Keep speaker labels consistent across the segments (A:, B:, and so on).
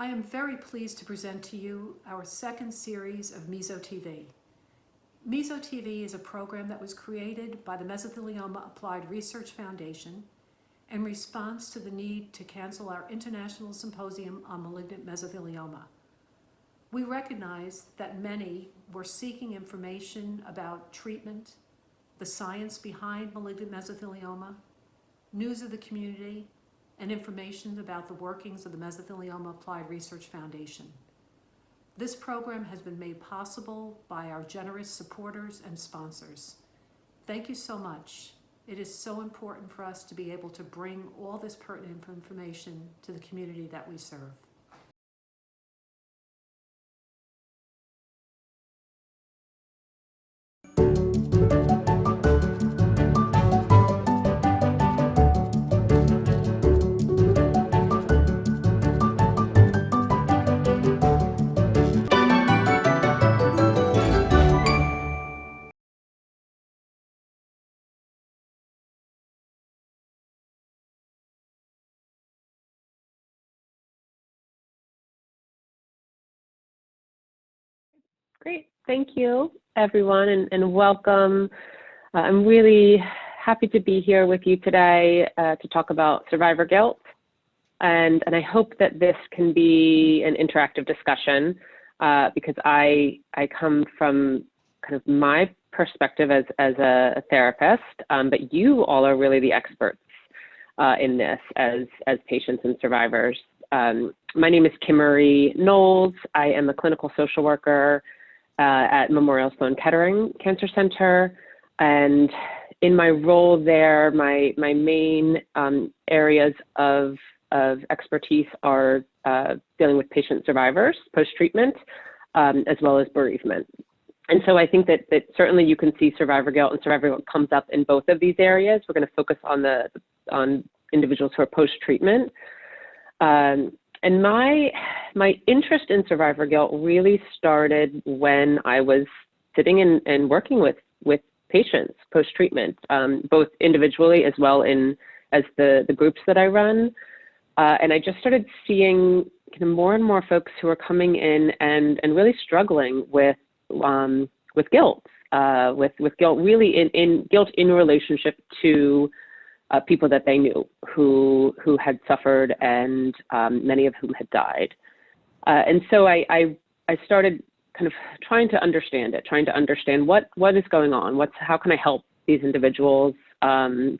A: I am very pleased to present to you our second series of Miso TV. Miso TV is a program that was created by the Mesothelioma Applied Research Foundation in response to the need to cancel our International Symposium on Malignant Mesothelioma. We recognize that many were seeking information about treatment, the science behind malignant mesothelioma, news of the community, and information about the workings of the Mesothelioma Applied Research Foundation. This program has been made possible by our generous supporters and sponsors. Thank you so much. It is so important for us to be able to bring all this pertinent information to the community that we serve.
B: Great, thank you everyone and welcome. I'm really happy to be here with you today to talk about survivor guilt. And I hope that this can be an interactive discussion because I come from kind of my perspective as a therapist, but you all are really the experts in this as patients and survivors. My name is Kimmery Knowles. I am a clinical social worker at Memorial Sloan Kettering Cancer Center. And in my role there, my main areas of expertise are dealing with patient survivors post-treatment, as well as bereavement. And so I think that certainly you can see survivor guilt, and survivor guilt comes up in both of these areas. We're going to focus on individuals who are post-treatment. And my interest in survivor guilt really started when I was sitting and working with patients post-treatment, both individually as well as the groups that I run. And I just started seeing kind of more and more folks who are coming in and really struggling with guilt, with guilt really in guilt in relationship to people that they knew who had suffered and many of whom had died. And so I started kind of trying to understand what is going on, how can I help these individuals, and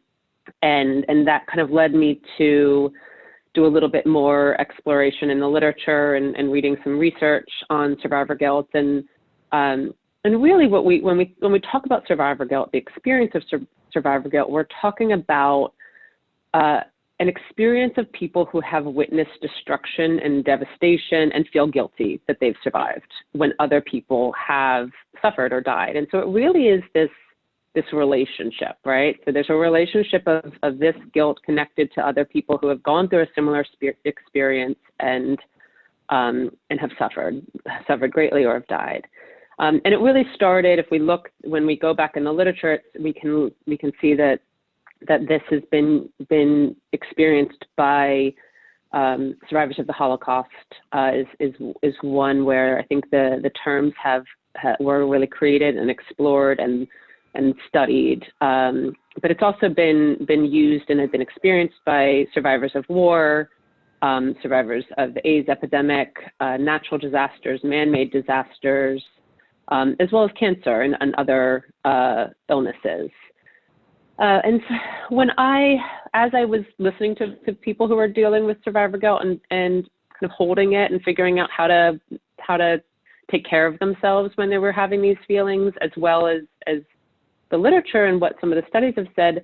B: that kind of led me to do a little bit more exploration in the literature and reading some research on survivor guilt. And really when we talk about survivor guilt, the experience of survivor guilt, we're talking about an experience of people who have witnessed destruction and devastation and feel guilty that they've survived when other people have suffered or died. And so it really is this relationship, right? So there's a relationship of this guilt connected to other people who have gone through a similar experience and have suffered greatly or have died. And it really started, when we go back in the literature, we can see that this has been experienced by survivors of the Holocaust. Is one where I think the terms were really created and explored and studied. But it's also been used and has been experienced by survivors of war, survivors of the AIDS epidemic, natural disasters, man-made disasters, as well as cancer and other illnesses. And so as I was listening to people who were dealing with survivor guilt and kind of holding it and figuring out how to take care of themselves when they were having these feelings, as well as the literature and what some of the studies have said,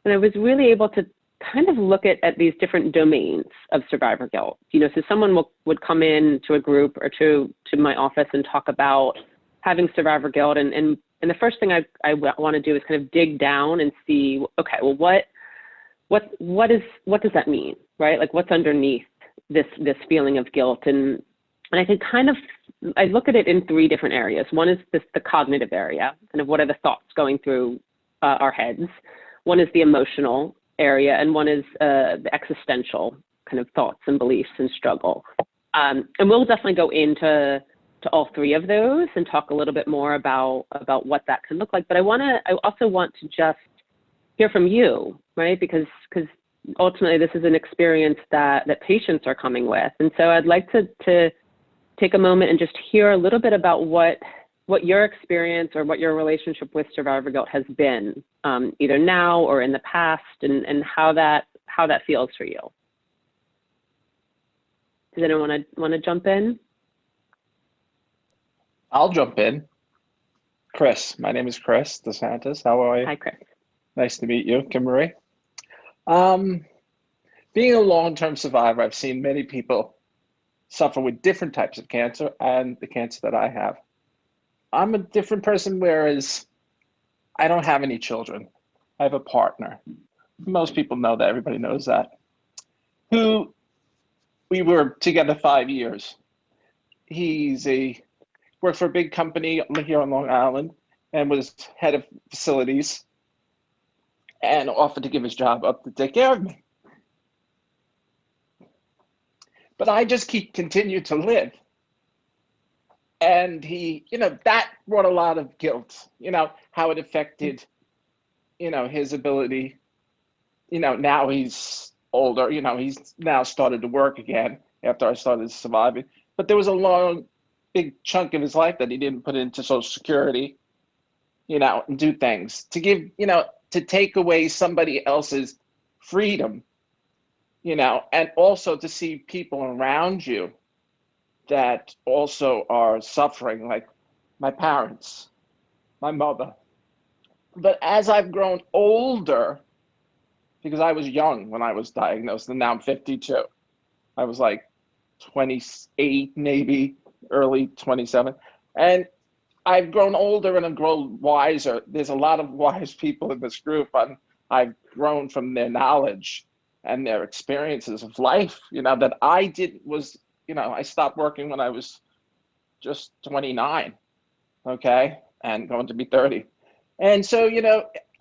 B: and I was really able to kind of look at these different domains of survivor guilt. So someone would come in to a group or to my office and talk about having survivor guilt, and the first thing I want to do is kind of dig down and see, okay, well, what does that mean, right? Like, what's underneath this feeling of guilt? And I think I look at it in three different areas. One is the cognitive area, kind of what are the thoughts going through our heads. One is the emotional area, and one is the existential kind of thoughts and beliefs and struggle. And we'll definitely go into all three of those and talk a little bit more about what that can look like. But I also want to just hear from you, right? Because ultimately this is an experience that patients are coming with. And so I'd like to take a moment and just hear a little bit about what your experience or what your relationship with survivor guilt has been, either now or in the past, and how that feels for you. Does anyone want to jump in?
C: I'll jump in. Chris, my name is Chris DeSantis. How are you?
B: Hi, Chris.
C: Nice to meet you, Kimberly. Being a long-term survivor, I've seen many people suffer with different types of cancer and the cancer that I have. I'm a different person, whereas I don't have any children. I have a partner. Most people know that, everybody knows that. We were together 5 years. Worked for a big company here on Long Island and was head of facilities and offered to give his job up to take care of me. But I just continued to live. And that brought a lot of guilt, how it affected, his ability, now he's older, he's now started to work again after I started surviving. But there was a big chunk of his life that he didn't put into Social Security, and do things to give, to take away somebody else's freedom, and also to see people around you that also are suffering, like my parents, my mother. But as I've grown older, because I was young when I was diagnosed, and now I'm 52. I was like 28, maybe early 27. And I've grown older and I've grown wiser. There's a lot of wise people in this group, and I've grown from their knowledge and their experiences of life, that I I stopped working when I was just 29, okay, and going to be 30. And so,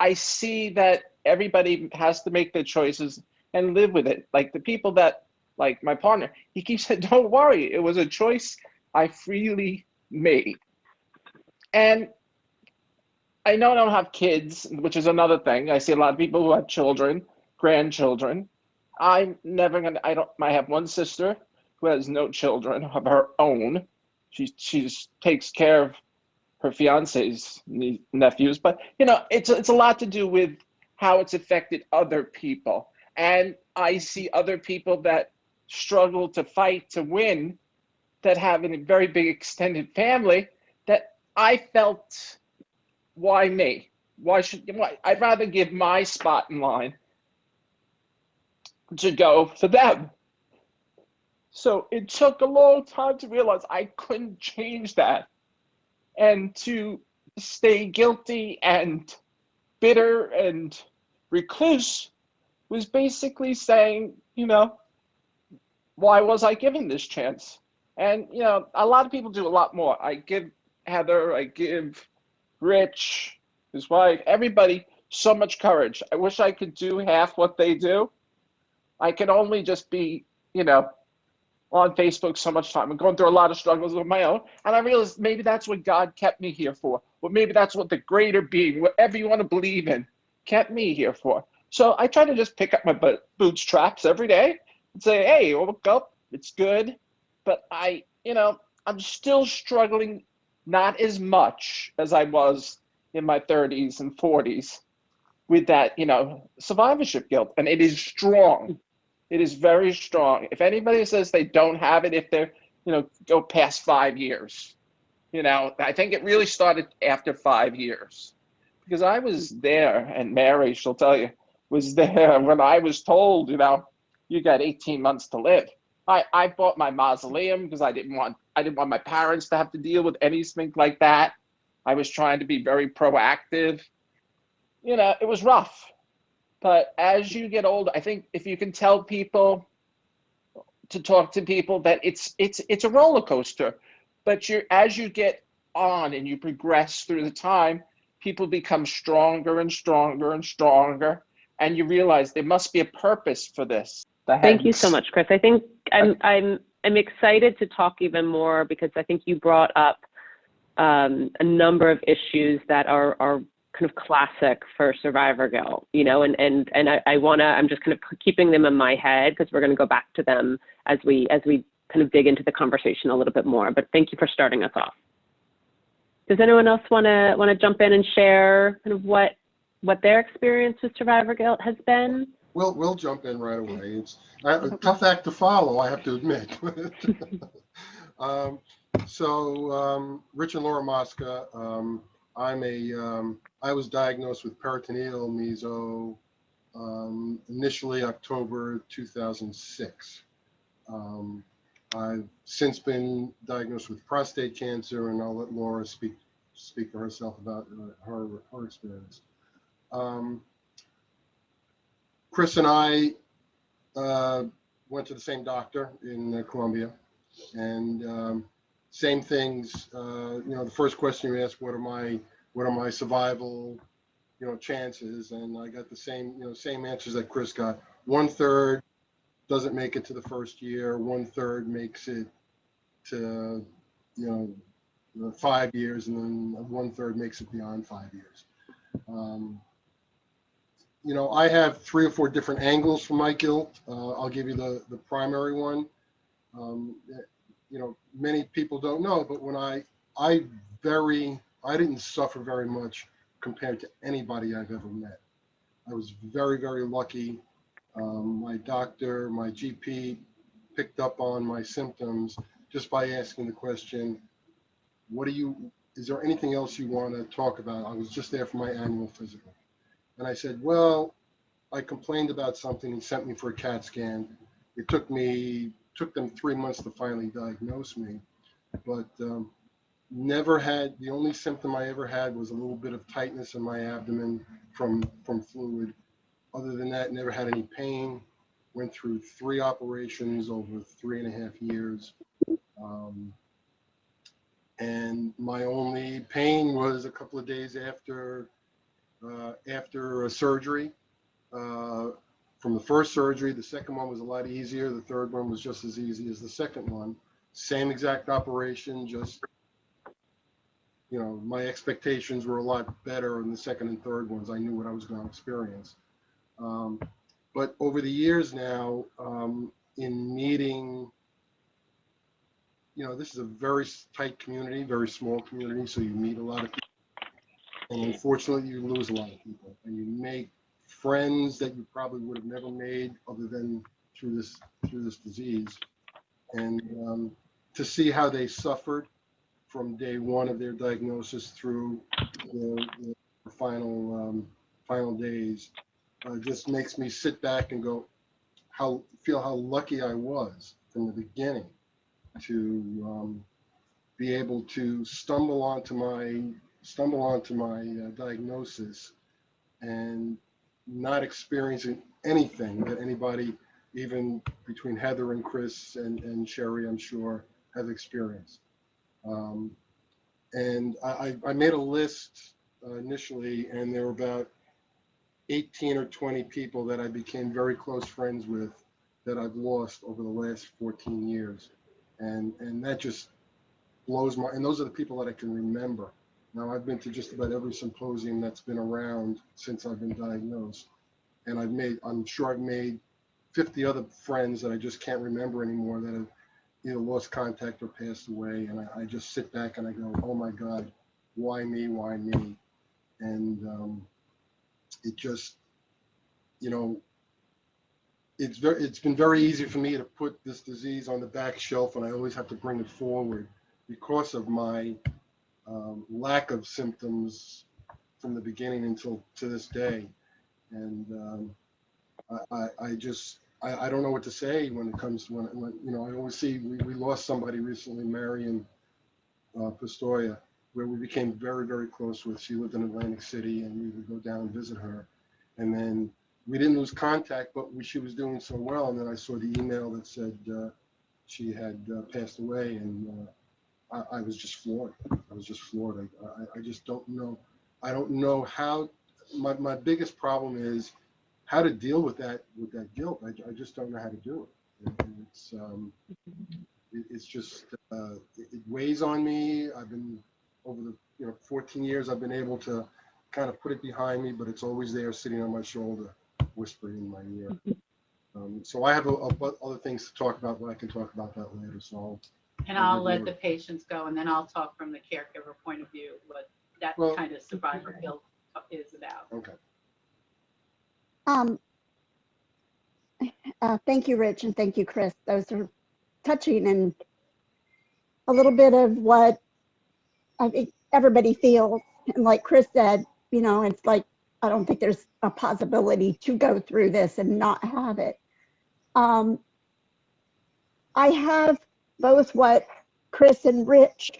C: I see that everybody has to make their choices and live with it. Like the people that, like my partner, he keeps saying, don't worry, it was a choice I freely made. And I know I don't have kids, which is another thing. I see a lot of people who have children, grandchildren. I'm never gonna, I have one sister who has no children of her own. She takes care of her fiance's nephews, but it's a lot to do with how it's affected other people. And I see other people that struggle to fight to win, that have a very big extended family, that I felt, why me? I'd rather give my spot in line to go for them. So it took a long time to realize I couldn't change that, and to stay guilty and bitter and recluse was basically saying, why was I given this chance? And, a lot of people do a lot more. I give Heather, I give Rich, his wife, everybody so much courage. I wish I could do half what they do. I can only just be, on Facebook so much time and going through a lot of struggles of my own. And I realized maybe that's what God kept me here for. Or maybe that's what the greater being, whatever you want to believe in, kept me here for. So I try to just pick up my bootstraps every day and say, hey, woke up, it's good. But I'm still struggling, not as much as I was in my 30s and 40s with that, survivorship guilt. And it is strong. It is very strong. If anybody says they don't have it, if they're, go past 5 years, I think it really started after 5 years, because I was there, and Mary, she'll tell you, was there when I was told, you got 18 months to live. I bought my mausoleum because I didn't want my parents to have to deal with anything like that. I was trying to be very proactive. It was rough. But as you get older, I think if you can tell people, to talk to people, that it's a roller coaster, but as you get on and you progress through the time, people become stronger and stronger and stronger, and you realize there must be a purpose for this.
B: Thank you so much, Chris. I think I'm I'm excited to talk even more because I think you brought up a number of issues that are kind of classic for survivor guilt, you know, and I'm just kind of keeping them in my head because we're going to go back to them as we kind of dig into the conversation a little bit more. But thank you for starting us off. Does anyone else want to jump in and share kind of what their experience with survivor guilt has been?
D: We'll jump in right away. It's a tough act to follow, I have to admit. Rich and Laura Mosca, I was diagnosed with peritoneal meso initially October 2006. I've since been diagnosed with prostate cancer, and I'll let Laura speak for herself about her experience. Chris and I went to the same doctor in Columbia, and same things. You know, the first question you ask, what are my survival, you know, chances? And I got the same answers that Chris got. 1/3 doesn't make it to the first year. 1/3 makes it to, you know, 5 years, and then 1/3 makes it beyond 5 years. You know, I have 3 or 4 different angles for my guilt. I'll give you the primary one. You know, many people don't know, but when I didn't suffer very much compared to anybody I've ever met. I was very, very lucky. My doctor, my GP picked up on my symptoms just by asking the question, is there anything else you want to talk about? I was just there for my annual physical. And I said, well, I complained about something and sent me for a CAT scan. It took them 3 months to finally diagnose me, but the only symptom I ever had was a little bit of tightness in my abdomen from fluid. Other than that, never had any pain. Went through 3 operations over 3.5 years. And my only pain was a couple of days after a surgery. From the first surgery, the second one was a lot easier. The third one was just as easy as the second one. Same exact operation, just, you know, my expectations were a lot better in the second and third ones. I knew what I was going to experience. But over the years now, in meeting, you know, this is a very tight community, very small community, so you meet a lot of people. And unfortunately, you lose a lot of people, and you make friends that you probably would have never made other than through this disease. And to see how they suffered from day one of their diagnosis through the final days just makes me sit back and go, feel how lucky I was from the beginning to be able to stumble onto my diagnosis and not experiencing anything that anybody, even between Heather and Chris and Sherry, I'm sure, have experienced. And I made a list initially, and there were about 18 or 20 people that I became very close friends with that I've lost over the last 14 years. And that just blows and those are the people that I can remember. Now, I've been to just about every symposium that's been around since I've been diagnosed. And I'm sure I've made 50 other friends that I just can't remember anymore that have either lost contact or passed away. And I just sit back and I go, oh my God, why me, why me? And it just, you know, it's been very easy for me to put this disease on the back shelf, and I always have to bring it forward because of my lack of symptoms from the beginning until to this day. And I don't know what to say when it comes to when you know, I always see we lost somebody recently, Marion Pistoia, where we became very, very close with. She lived in Atlantic City, and we would go down and visit her. And then we didn't lose contact, but she was doing so well. And then I saw the email that said she had passed away, and I was just floored. I was just floored. I just don't know. I don't know how. My biggest problem is how to deal with that guilt. I just don't know how to do it. And it's it's just, it weighs on me. I've been, over the 14 years, I've been able to kind of put it behind me, but it's always there sitting on my shoulder, whispering in my ear. So I have other things to talk about, but I can talk about that later. So
E: And I'll let the patients go, and then I'll talk from the caregiver point of view, what that kind of survivor guilt is about.
D: Okay.
F: Thank you, Rich, and thank you, Chris. Those are touching and a little bit of what I think everybody feels. And like Chris said, it's like, I don't think there's a possibility to go through this and not have it. I have both what Chris and Rich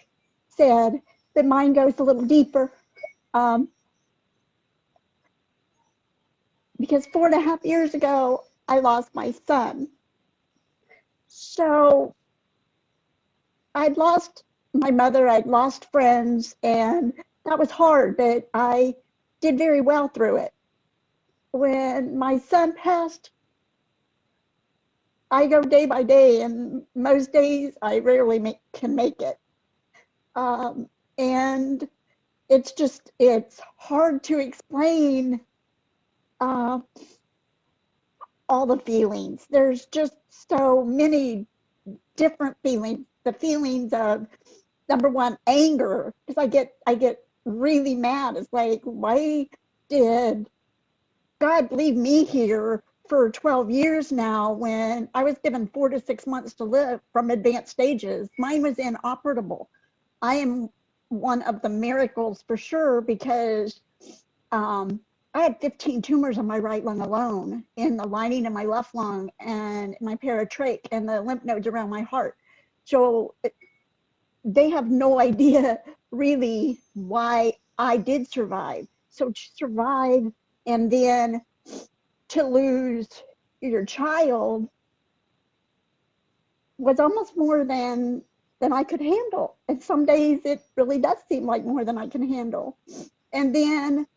F: said, but mine goes a little deeper. Because 4.5 years ago, I lost my son. So I'd lost my mother, I'd lost friends, and that was hard, but I did very well through it. When my son passed, I go day by day, and most days I rarely can make it. And it's hard to explain all the feelings. There's just so many different feelings. The feelings of, number one, anger, because I get really mad. It's like, why did God leave me here for 12 years now when I was given 4 to 6 months to live from advanced stages? Mine was inoperable. I am one of the miracles for sure, because I had 15 tumors on my right lung alone, in the lining of my left lung and my paratrach and the lymph nodes around my heart. So they have no idea really why I did survive. So to survive and then to lose your child was almost more than I could handle. And some days it really does seem like more than I can handle. And then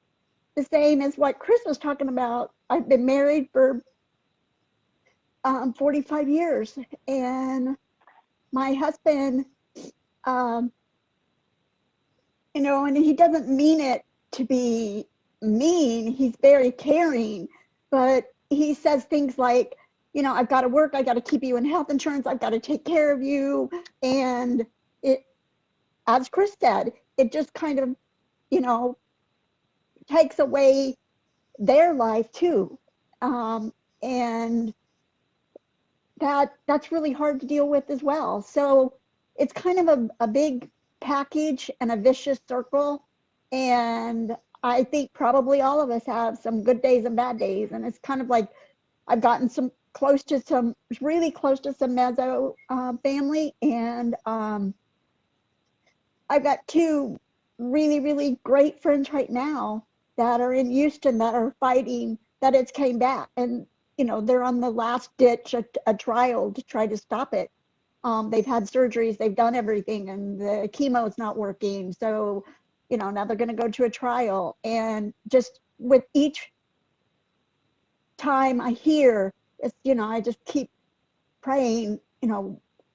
F: the same as what Chris was talking about, I've been married for 45 years, and my husband, and he doesn't mean it to be mean. He's very caring, but he says things like, I've got to work, I got to keep you in health insurance, I've got to take care of you. And it, as Chris said, it just kind of, takes away their life too. And that's really hard to deal with as well. So it's kind of a big package and a vicious circle. And I think probably all of us have some good days and bad days. And it's kind of like, I've gotten really close to some meso family. And I've got 2 really, really great friends right now that are in Houston that are fighting that it's came back. And, they're on the last ditch, a trial to try to stop it. They've had surgeries, they've done everything, and the chemo is not working. So, now they're going to go to a trial. And just with each time I hear, it's, I just keep praying,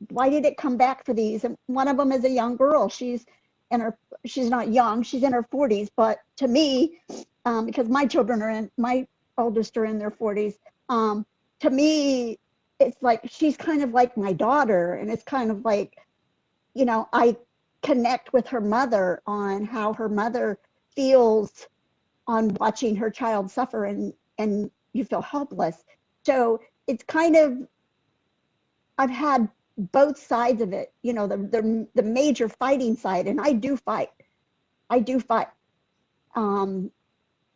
F: why did it come back for these? And one of them is a young girl. She's not young, she's in her 40s, but to me, because my oldest are in their 40s, to me, it's like, she's kind of like my daughter. And it's kind of like, I connect with her mother on how her mother feels on watching her child suffer, and you feel helpless. So it's kind of, I've had both sides of it, the major fighting side, and I do fight.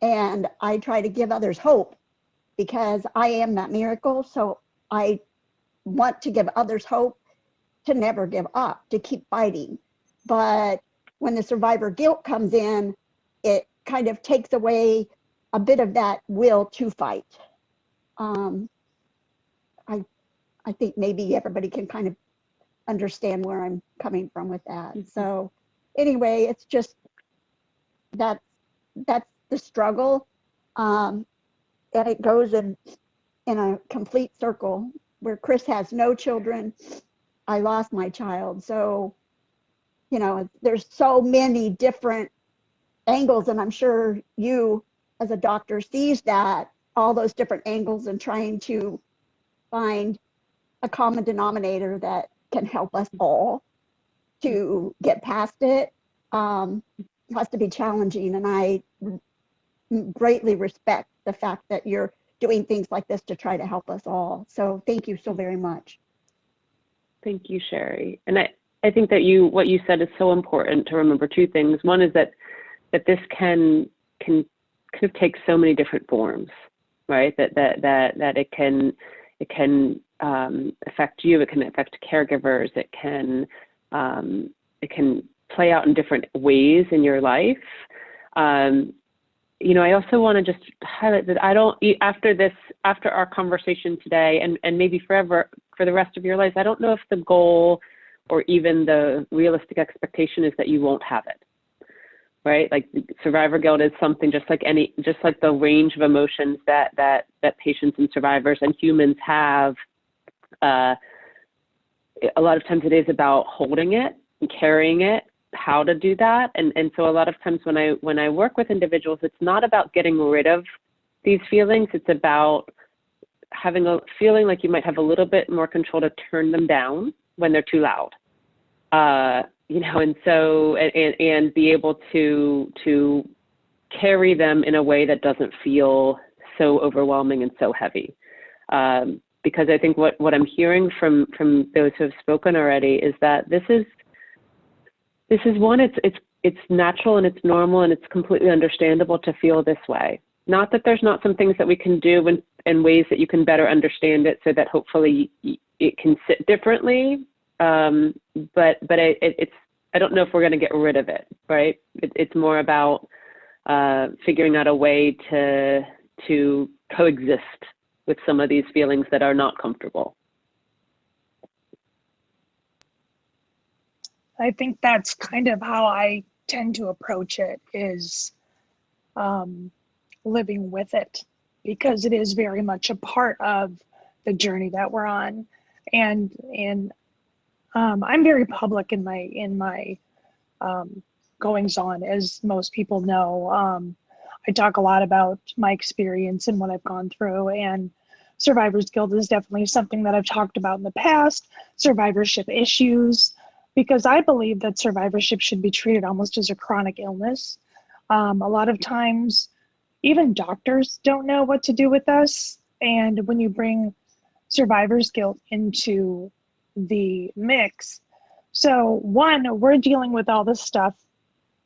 F: And I try to give others hope, because I am that miracle. So I want to give others hope to never give up, to keep fighting. But when the survivor guilt comes in, it kind of takes away a bit of that will to fight. I think maybe everybody can kind of understand where I'm coming from with that. So anyway, it's just that's the struggle. And it goes in a complete circle where Chris has no children. I lost my child. So, you know, there's so many different angles, and I'm sure you as a doctor sees that, all those different angles, and trying to find a common denominator that can help us all to get past it. Has to be challenging, and I greatly respect the fact that you're doing things like this to try to help us all. So thank you so very much.
B: Thank you, Sherry. And I think that what you said is so important to remember two things. One is that this can kind of take so many different forms, right? That it can affect you. It can affect caregivers. It can play out in different ways in your life. You know, I also want to just highlight that after our conversation today, and maybe forever for the rest of your lives, I don't know if the goal or even the realistic expectation is that you won't have it, right? Like survivor guilt is something just like the range of emotions that patients and survivors and humans have. A lot of times it is about holding it and carrying it, how to do that. And so a lot of times when I work with individuals, it's not about getting rid of these feelings. It's about having a feeling like you might have a little bit more control to turn them down when they're too loud. You know, and so, and be able to carry them in a way that doesn't feel so overwhelming and so heavy. Because I think what I'm hearing from those who have spoken already is that this is one, it's natural and it's normal and it's completely understandable to feel this way. Not that there's not some things that we can do in ways that you can better understand it so that hopefully it can sit differently. But I don't know if we're going to get rid of it, right? It's more about figuring out a way to coexist with some of these feelings that are not comfortable.
G: I think that's kind of how I tend to approach it, is living with it, because it is very much a part of the journey that we're on. And I'm very public in my goings on, as most people know. I talk a lot about my experience and what I've gone through, and survivor's guilt is definitely something that I've talked about in the past, survivorship issues, because I believe that survivorship should be treated almost as a chronic illness. A lot of times, even doctors don't know what to do with us. And when you bring survivor's guilt into the mix, so one, we're dealing with all this stuff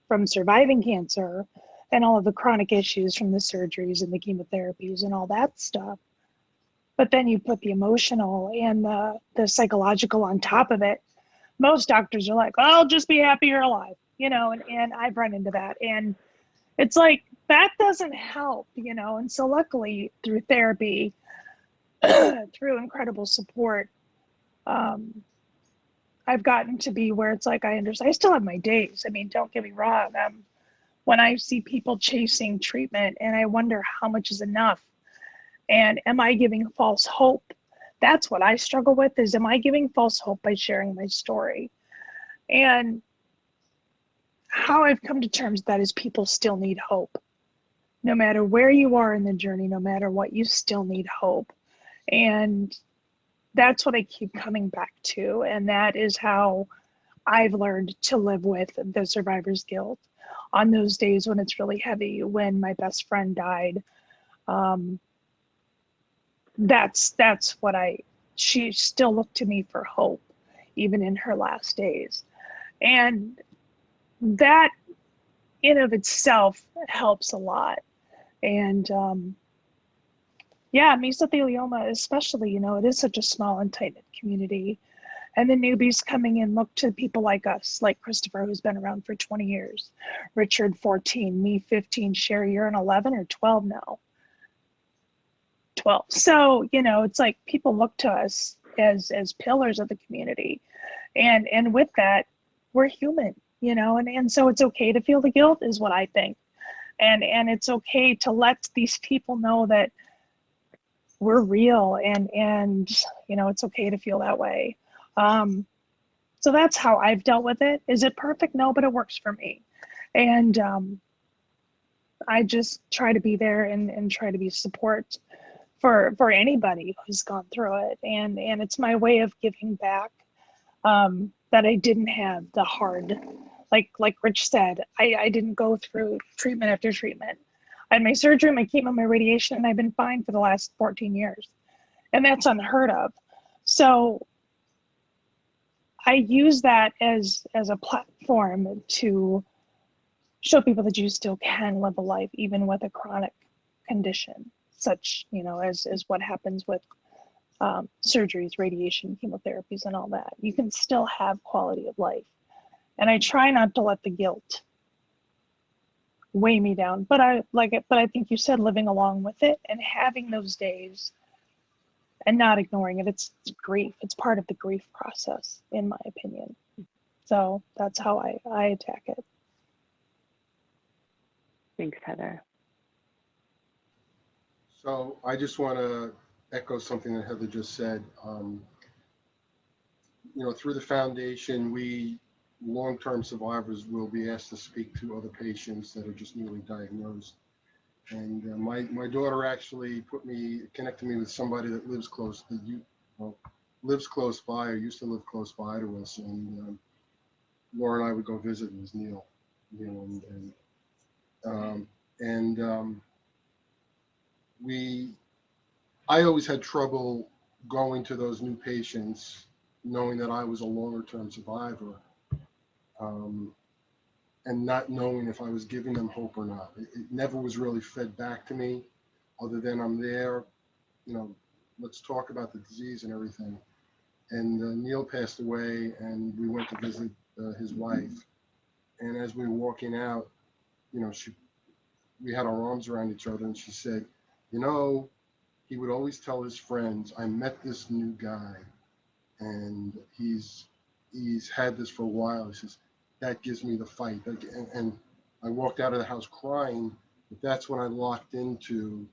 G: from surviving cancer and all of the chronic issues from the surgeries and the chemotherapies and all that stuff. But then you put the emotional and the psychological on top of it. Most doctors are like, oh, just be happy you're alive, you know, and I've run into that. And it's like, that doesn't help, you know. And so luckily through therapy, through incredible support, I've gotten to be where it's like, I understand. I still have my days. I mean, don't get me wrong. When I see people chasing treatment and I wonder how much is enough, and am I giving false hope? That's what I struggle with, is am I giving false hope by sharing my story? And how I've come to terms with that is people still need hope. No matter where you are in the journey, no matter what, you still need hope. And that's what I keep coming back to. And that is how I've learned to live with the survivor's guilt on those days when it's really heavy, when my best friend died. That's what she still looked to me for hope, even in her last days. And that in of itself helps a lot. And yeah, mesothelioma especially, you know, it is such a small and tight-knit community. And the newbies coming in look to people like us, like Christopher, who's been around for 20 years, Richard 14, me 15, Sherry, you're an 11 or 12 now. 12. So, you know, it's like people look to us as pillars of the community. And with that, we're human, you know, and so it's okay to feel the guilt is what I think. And it's okay to let these people know that we're real and you know, it's okay to feel that way. So that's how I've dealt with it. Is it perfect? No, but it works for me. And I just try to be there and try to be support for anybody who's gone through it. And it's my way of giving back, that I didn't have the hard, like Rich said, I didn't go through treatment after treatment. I had my surgery, my chemo, my radiation, and I've been fine for the last 14 years. And that's unheard of. So I use that as a platform to show people that you still can live a life even with a chronic condition, such, you know, as what happens with surgeries, radiation, chemotherapies, and all that. You can still have quality of life. And I try not to let the guilt weigh me down, but I think you said living along with it and having those days and not ignoring it. It's grief. It's part of the grief process, in my opinion. So that's how I attack it.
B: Thanks, Heather.
D: So I just want to echo something that Heather just said. You know, through the foundation, we long-term survivors will be asked to speak to other patients that are just newly diagnosed. And my daughter actually connected me with somebody that lives close by, or used to live close by to us. And Laura and I would go visit. It was Neil, I always had trouble going to those new patients, knowing that I was a longer-term survivor, and not knowing if I was giving them hope or not. It never was really fed back to me, other than I'm there, you know, let's talk about the disease and everything. And Neil passed away, and we went to visit his wife. And as we were walking out, you know, we had our arms around each other, and she said, you know, he would always tell his friends, I met this new guy, and he's had this for a while. He says, that gives me the fight. And I walked out of the house crying, but that's when I locked into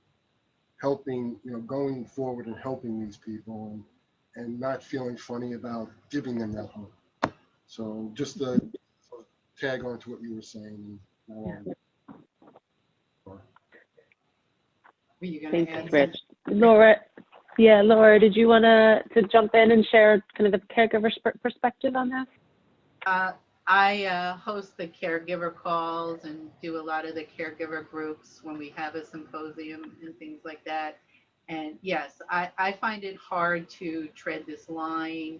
D: helping, you know, going forward and helping these people, and not feeling funny about giving them that hope. So just to tag on to what you were saying.
E: Were you going to add
B: Thanks, Rich. Laura, did you want to jump in and share kind of the caregiver perspective on this?
E: I host the caregiver calls and do a lot of the caregiver groups when we have a symposium and things like that. And yes, I find it hard to tread this line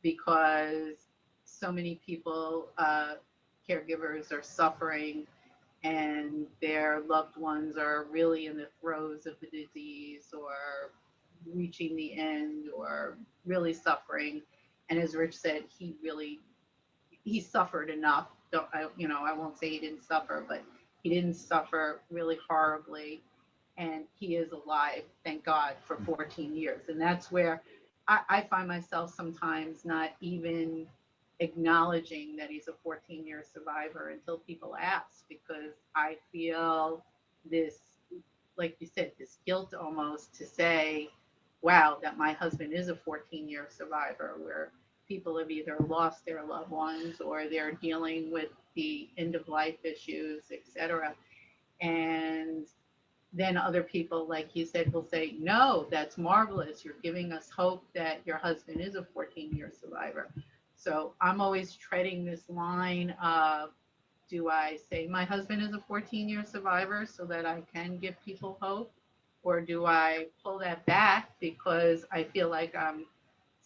E: because so many people, caregivers, are suffering and their loved ones are really in the throes of the disease or reaching the end or really suffering. And as Rich said, he suffered enough. I won't say he didn't suffer, but he didn't suffer really horribly. And he is alive, thank God, for 14 years. And that's where I find myself sometimes not even acknowledging that he's a 14-year survivor until people ask, because I feel this, like you said, this guilt almost to say, wow, that my husband is a 14-year survivor, where people have either lost their loved ones or they're dealing with the end of life issues, etc. And then other people, like you said, will say, no, that's marvelous. You're giving us hope that your husband is a 14-year survivor. So I'm always treading this line of, do I say my husband is a 14-year survivor so that I can give people hope? Or do I pull that back because I feel like I'm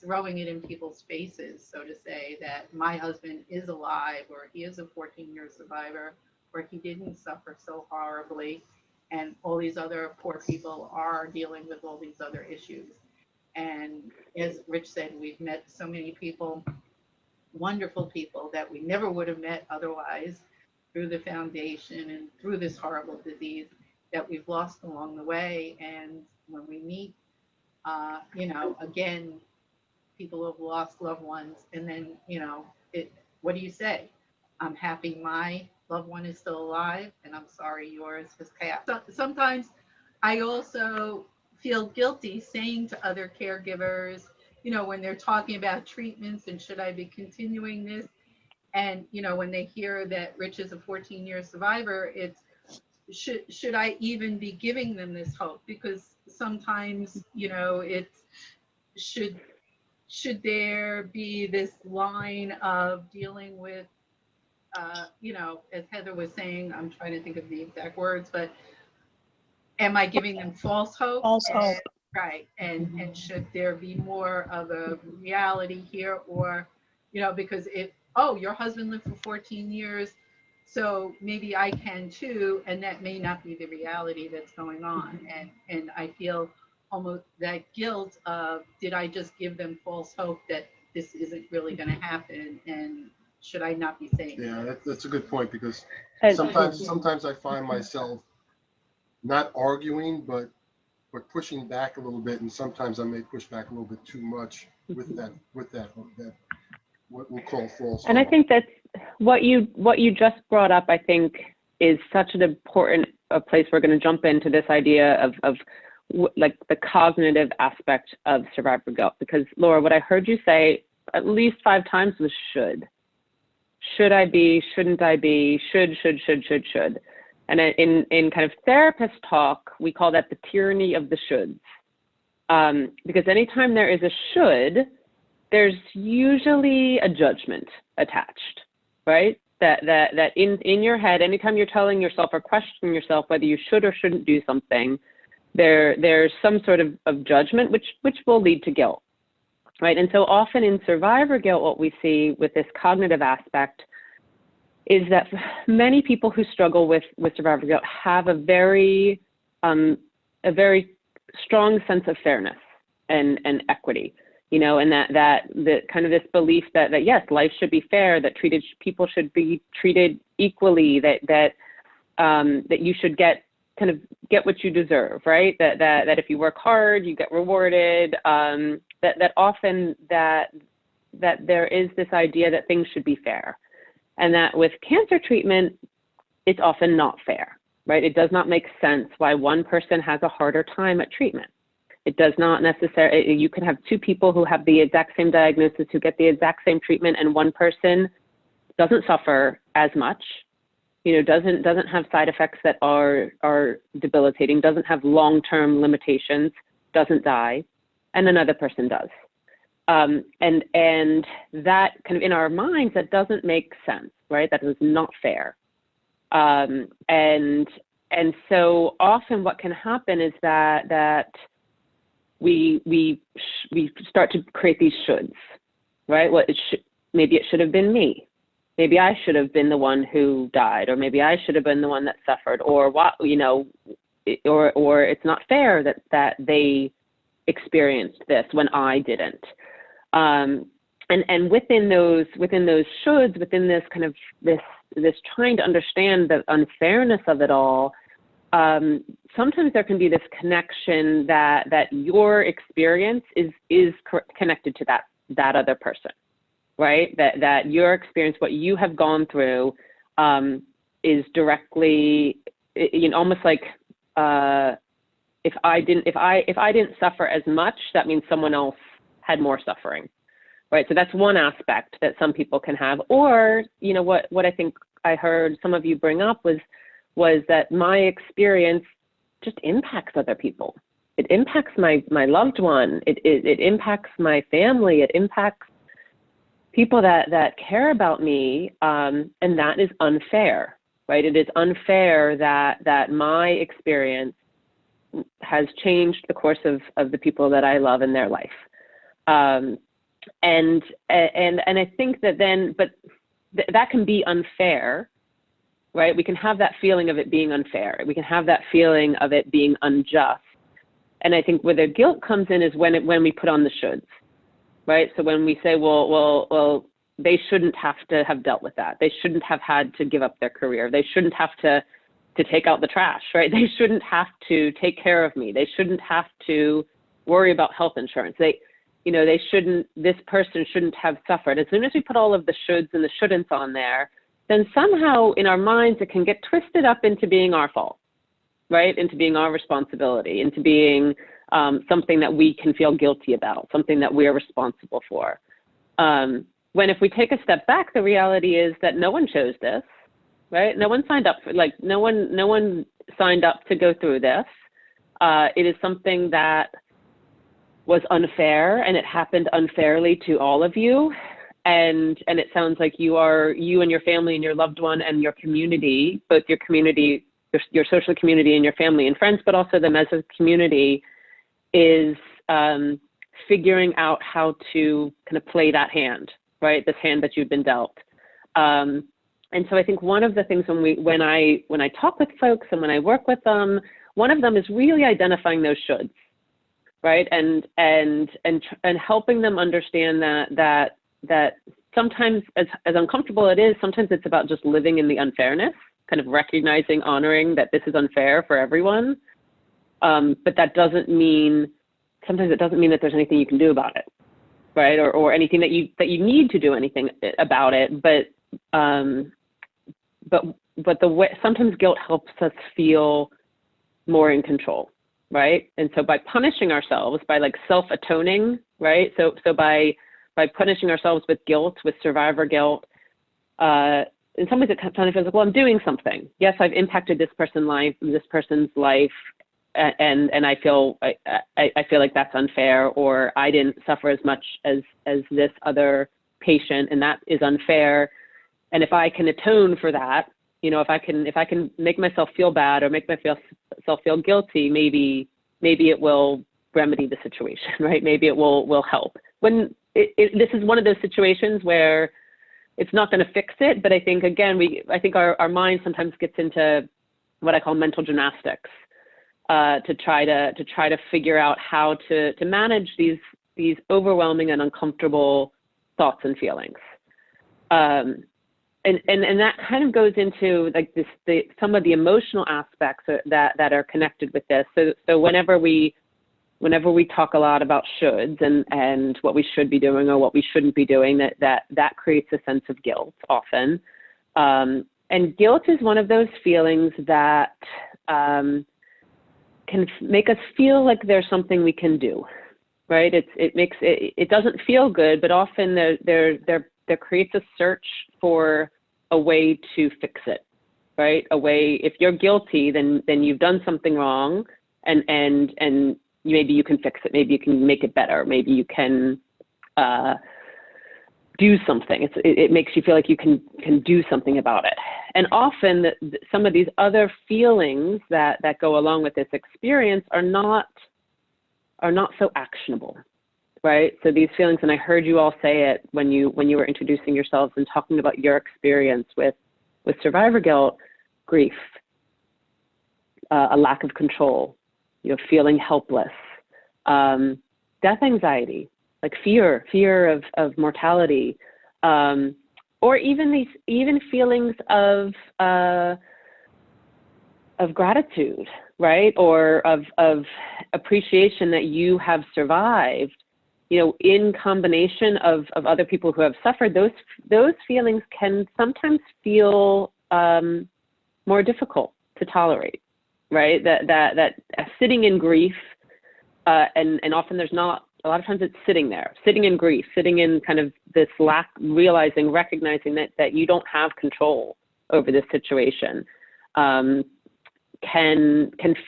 E: throwing it in people's faces, so to say, that my husband is alive, or he is a 14-year survivor, or he didn't suffer so horribly, and all these other poor people are dealing with all these other issues. And as Rich said, we've met so many people, wonderful people that we never would have met otherwise through the foundation and through this horrible disease that we've lost along the way. And when we meet, again, people who have lost loved ones, and then, what do you say? I'm happy my loved one is still alive, and I'm sorry yours has passed. So sometimes I also feel guilty saying to other caregivers, when they're talking about treatments and should I be continuing this? And, when they hear that Rich is a 14-year survivor, it's, should I even be giving them this hope? Because sometimes, it's, should there be this line of dealing with, as Heather was saying, I'm trying to think of the exact words, but am I giving them false hope?
G: False hope.
E: Right. And should there be more of a reality here, or, because your husband lived for 14 years, so maybe I can too, and that may not be the reality that's going on. And I feel almost that guilt of, did I just give them false hope that this isn't really going to happen, and should I not be saying
D: Yeah, that's a good point, because
B: And-
D: sometimes I find myself not arguing, but pushing back a little bit, and sometimes I may push back a little bit too much with that what we'll call false
B: And I
D: hope.
B: think that's what you just brought up, I think, is such an important place. We're going to jump into this idea of like the cognitive aspect of survivor guilt, because Laura, what I heard you say at least 5 times was should. Should I be, shouldn't I be, should. And in kind of therapist talk, we call that the tyranny of the shoulds. Because anytime there is a should, there's usually a judgment attached, right? That in your head, anytime you're telling yourself or questioning yourself whether you should or shouldn't do something, there's some sort of judgment, which will lead to guilt, right? And so often in survivor guilt, what we see with this cognitive aspect is that many people who struggle with survivor guilt have a very strong sense of fairness and equity, and that kind of this belief that yes, life should be fair, that people should be treated equally, that you should get what you deserve, right? That if you work hard, you get rewarded. That often that there is this idea that things should be fair. And that with cancer treatment, it's often not fair, right? It does not make sense why one person has a harder time at treatment. It does not necessarily, you can have 2 people who have the exact same diagnosis, who get the exact same treatment, and one person doesn't suffer as much, doesn't have side effects that are debilitating, doesn't have long-term limitations, doesn't die, and another person does. And that kind of in our minds, that doesn't make sense, right? That is not fair. And so often what can happen is that we start to create these shoulds, right? Maybe it should have been me. Maybe I should have been the one who died, or maybe I should have been the one that suffered, or or it's not fair that they experienced this when I didn't. And within those shoulds, within this kind of this trying to understand the unfairness of it all, sometimes there can be this connection that your experience is connected to that other person, right? That your experience, what you have gone through, is directly, almost like if I didn't suffer as much, that means someone else had more suffering, right? So that's one aspect that some people can have. Or, what I think I heard some of you bring up was that my experience just impacts other people. It impacts my loved one. It impacts my family. It impacts people that care about me, and that is unfair, right? It is unfair that my experience has changed the course of the people that I love in their life. And I think that then, but that can be unfair, right? We can have that feeling of it being unfair. We can have that feeling of it being unjust. And I think where the guilt comes in is when we put on the shoulds, right? So when we say, well, they shouldn't have to have dealt with that. They shouldn't have had to give up their career. They shouldn't have to take out the trash, right? They shouldn't have to take care of me. They shouldn't have to worry about health insurance. This person shouldn't have suffered. As soon as we put all of the shoulds and the shouldn'ts on there, then somehow in our minds, it can get twisted up into being our fault, right? Into being our responsibility, into being something that we can feel guilty about, something that we are responsible for. When if we take a step back, the reality is that no one chose this, right? No one signed up for, like, no one signed up to go through this. It is something that was unfair, and it happened unfairly to all of you. And it sounds like you and your family and your loved one and your community, both your community, your social community and your family and friends, but also the Meso community is figuring out how to kind of play that hand, right? This hand that you've been dealt. And so I think one of the things when I talk with folks and when I work with them, one of them is really identifying those shoulds, right? And helping them understand that sometimes, as uncomfortable it is, sometimes it's about just living in the unfairness, kind of recognizing, honoring that this is unfair for everyone. But that doesn't mean, sometimes it doesn't mean that there's anything you can do about it, right? Or anything that you need to do anything about it. But the way, sometimes guilt helps us feel more in control, right? And so by punishing ourselves, by like self-atoning, right? So by punishing ourselves with guilt, with survivor guilt, in some ways it kind of feels like, well, I'm doing something. Yes, I've impacted this person's life, and I feel like that's unfair, or I didn't suffer as much as this other patient, and that is unfair. And if I can atone for that, you know, if I can make myself feel bad or make myself feel guilty, maybe it will remedy the situation, right? Maybe it will help. When this is one of those situations where it's not going to fix it, but I think again, I think our mind sometimes gets into what I call mental gymnastics to try to figure out how to manage these overwhelming and uncomfortable thoughts and feelings. And that kind of goes into like some of the emotional aspects that are connected with this. So whenever we talk a lot about shoulds and what we should be doing or what we shouldn't be doing, that creates a sense of guilt often. And guilt is one of those feelings that can make us feel like there's something we can do, right? It doesn't feel good, but often there creates a search for a way to fix it, right? A way, if you're guilty, then you've done something wrong, and maybe you can fix it, maybe you can make it better, maybe you can do something. It makes you feel like you can do something about it. And often some of these other feelings that go along with this experience are not so actionable. Right? So these feelings, and I heard you all say it when you were introducing yourselves and talking about your experience with survivor guilt, grief, a lack of control, you know, feeling helpless, death anxiety, like fear of mortality, or even feelings of gratitude, right? Or of appreciation that you have survived. You know, in combination of other people who have suffered, those feelings can sometimes feel more difficult to tolerate, right? That sitting in grief, and often there's not, a lot of times it's sitting in grief, sitting in kind of this recognizing that you don't have control over this situation, can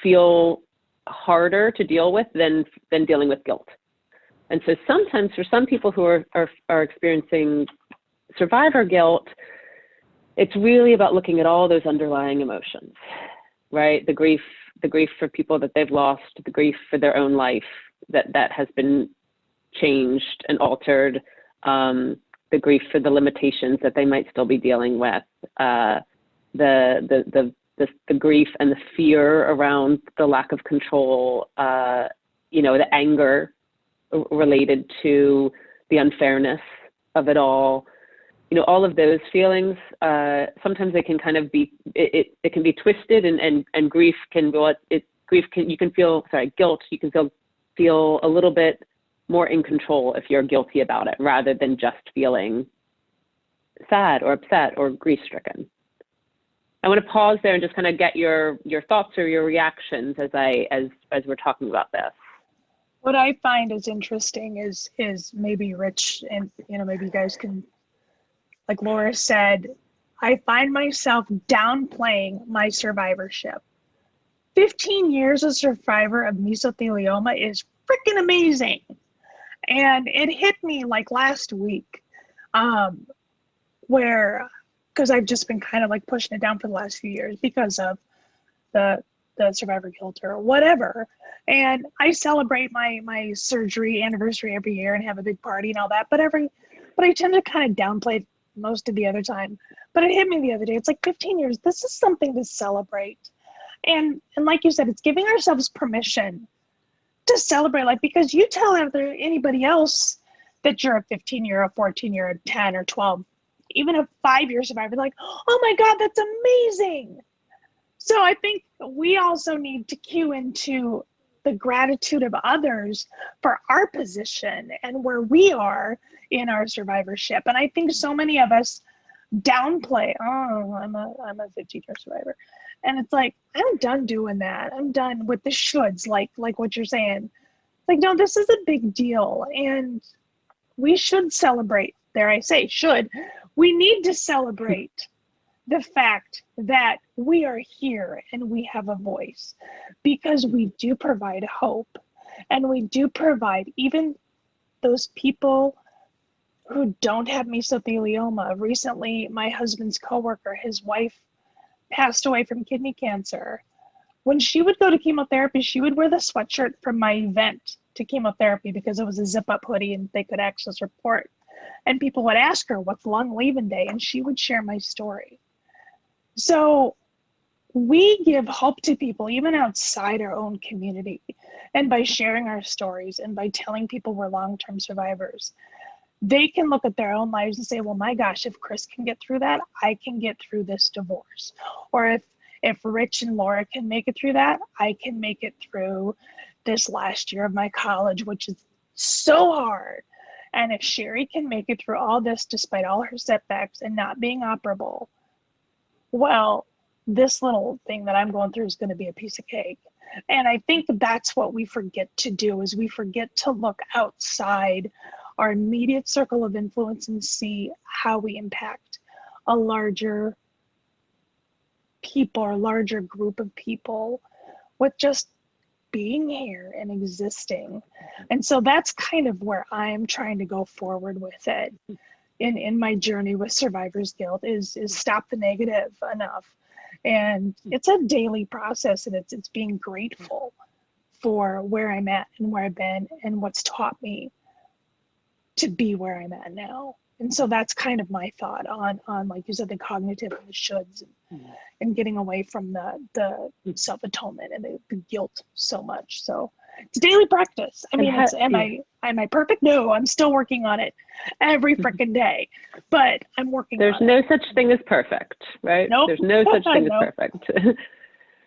B: feel harder to deal with than dealing with guilt. And so sometimes for some people who are experiencing survivor guilt, it's really about looking at all those underlying emotions, right? The grief for people that they've lost, the grief for their own life that has been changed and altered, the grief for the limitations that they might still be dealing with, the grief and the fear around the lack of control, the anger related to the unfairness of it all, all of those feelings. Sometimes they can kind of be, it can be twisted, and grief can guilt, you can feel a little bit more in control if you're guilty about it, rather than just feeling sad or upset or grief-stricken. I want to pause there and just kind of get your thoughts or your reactions as we're talking about this.
G: What I find is interesting is maybe Rich and maybe you guys can, like Laura said, I find myself downplaying my survivorship. 15 years as a survivor of mesothelioma is freaking amazing. And it hit me like last week, where, because I've just been kind of like pushing it down for the last few years because of the survivor guilt or whatever. And I celebrate my surgery anniversary every year and have a big party and all that, but I tend to kind of downplay it most of the other time. But it hit me the other day. It's like 15 years. This is something to celebrate. And like you said, it's giving ourselves permission to celebrate life, because you tell anybody else that you're a 15-year, a 14-year, a 10 or 12, even a 5-year survivor, like, oh my God, that's amazing. So I think we also need to cue into the gratitude of others for our position and where we are in our survivorship. And I think so many of us downplay, oh, I'm a 15-year survivor. And it's like, I'm done doing that. I'm done with the shoulds, like what you're saying. Like, no, this is a big deal. And we should celebrate, dare I say, should. We need to celebrate the fact that we are here and we have a voice, because we do provide hope, and we do provide even those people who don't have mesothelioma. Recently, my husband's coworker, his wife passed away from kidney cancer. When she would go to chemotherapy, she would wear the sweatshirt from my event to chemotherapy because it was a zip-up hoodie and they could access her port. And people would ask her, what's long leave-in day? And she would share my story. So we give hope to people even outside our own community. And by sharing our stories and by telling people we're long-term survivors, they can look at their own lives and say, well, my gosh, if Chris can get through that, I can get through this divorce. Or if Rich and Laura can make it through that, I can make it through this last year of my college, which is so hard. And if Sherry can make it through all this despite all her setbacks and not being operable, well, this little thing that I'm going through is going to be a piece of cake. And I think that's what we forget to do, is we forget to look outside our immediate circle of influence and see how we impact a larger people or larger group of people with just being here and existing. And so that's kind of where I'm trying to go forward with it in my journey with survivor's guilt, is stop the negative enough. And it's a daily process, and it's being grateful for where I'm at and where I've been and what's taught me to be where I'm at now. And so that's kind of my thought on like you said, the cognitive and the shoulds, and getting away from the self-atonement and the guilt so much. So it's daily practice. I mean, am I perfect? No, I'm still working on it every freaking day, but I'm working on it.
B: There's no such thing as perfect, right?
G: Nope.
B: There's no such thing
G: Nope.
B: as perfect.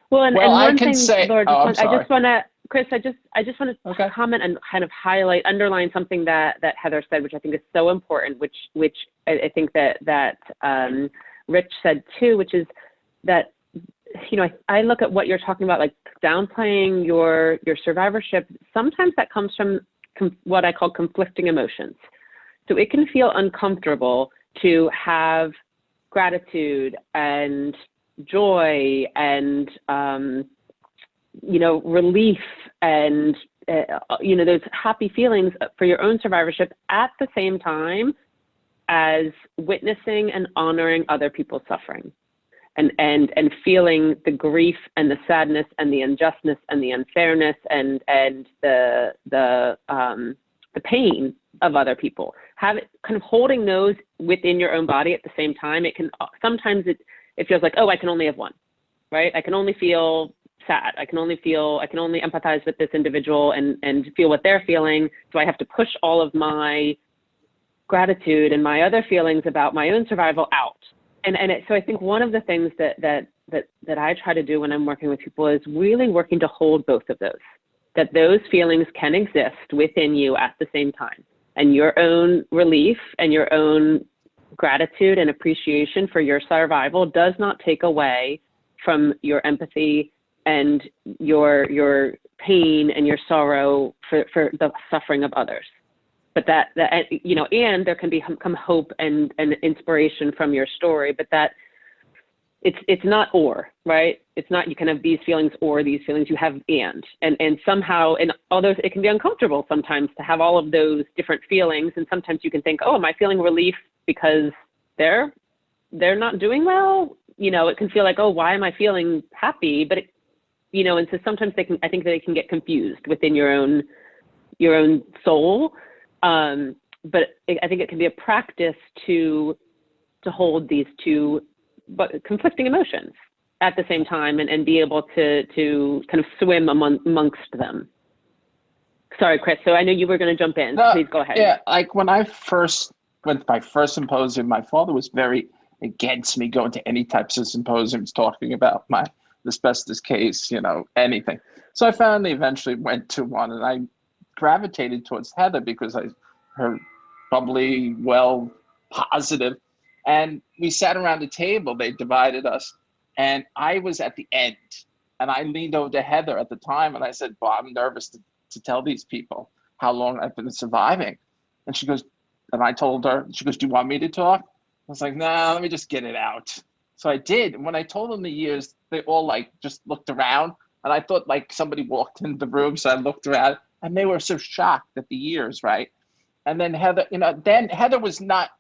B: Well, and
C: Well, I
B: one
C: can
B: thing,
C: say,
B: Laura,
C: oh, I'm sorry.
B: I just want to, Chris, I just want to
C: Okay.
B: comment and kind of underline something that Heather said, which I think is so important, which I think that Rich said too, which is that, you know, I look at what you're talking about, like downplaying your survivorship. Sometimes that comes from what I call conflicting emotions. So it can feel uncomfortable to have gratitude and joy and, you know, relief and, you know, those happy feelings for your own survivorship at the same time as witnessing and honoring other people's suffering. And feeling the grief and the sadness and the injustice and the unfairness and the pain of other people. Have it kind of holding those within your own body at the same time. It can sometimes it feels like, oh, I can only have one, right? I can only feel sad. I can only empathize with this individual and feel what they're feeling. So I have to push all of my gratitude and my other feelings about my own survival out. So I think one of the things that I try to do when I'm working with people is really working to hold both of those, that those feelings can exist within you at the same time. And your own relief and your own gratitude and appreciation for your survival does not take away from your empathy and your pain and your sorrow for the suffering of others. But that and there can become hope and inspiration from your story, but that it's not or, right? It's not you can have these feelings or these feelings, you have and somehow, and although it can be uncomfortable sometimes to have all of those different feelings, and sometimes you can think, oh, am I feeling relief because they're not doing well? It can feel like, oh, why am I feeling happy? But and so sometimes I think they can get confused within your own soul. But I think it can be a practice to hold these two but conflicting emotions at the same time and be able to kind of swim amongst them. Sorry, Chris. So I know you were going to jump in.
C: No,
B: Please go ahead.
C: Yeah, like when I first went to my first symposium, my father was very against me going to any types of symposiums talking about my asbestos case, anything. So I finally eventually went to one, and I gravitated towards Heather because her bubbly, well, positive. And we sat around the table, they divided us, and I was at the end. And I leaned over to Heather at the time and I said, well, I'm nervous to tell these people how long I've been surviving. And she goes, and I told her, she goes, do you want me to talk? I was like, nah, let me just get it out. So I did. And when I told them the years, they all just looked around, and I thought somebody walked in the room. So I looked around, and they were so shocked at the years, right? And then Heather, then Heather was not,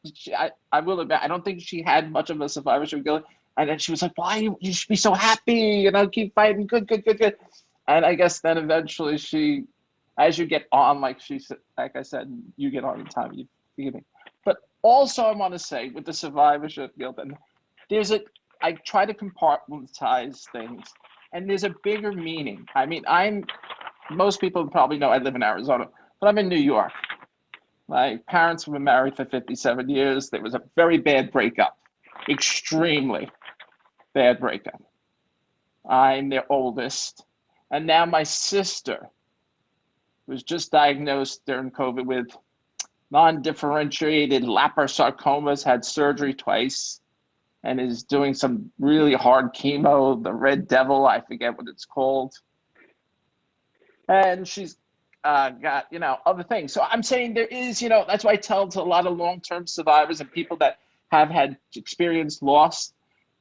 C: I will admit, I don't think she had much of a survivorship guilt. And then she was like, why, you should be so happy, keep fighting, good. And I guess then eventually she, as you get on, like I said, you get on in time, you forgive me. But also I want to say with the survivorship guilt, and I try to compartmentalize things, and there's a bigger meaning. I mean, most people probably know I live in Arizona, but I'm in New York. My parents were married for 57 years. There was a very bad breakup, extremely bad breakup. I'm their oldest. And now my sister was just diagnosed during COVID with non-differentiated liposarcomas, had surgery twice, and is doing some really hard chemo, the Red Devil, I forget what it's called. And she's got, other things. So I'm saying there is, that's why I tell to a lot of long-term survivors and people that have had experienced loss,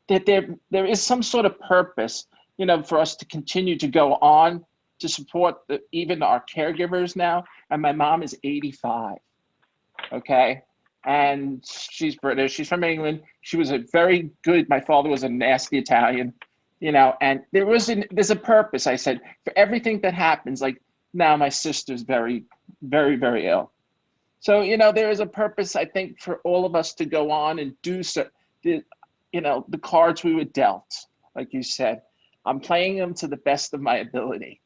C: that there is some sort of purpose, for us to continue to go on to support even our caregivers now. And my mom is 85, okay? And she's British, she's from England. She was my father was a nasty Italian, and there's a purpose, I said, for everything that happens. Now my sister's very, very, very ill. So, there is a purpose, I think, for all of us to go on and do the cards we were dealt, like you said. I'm playing them to the best of my ability.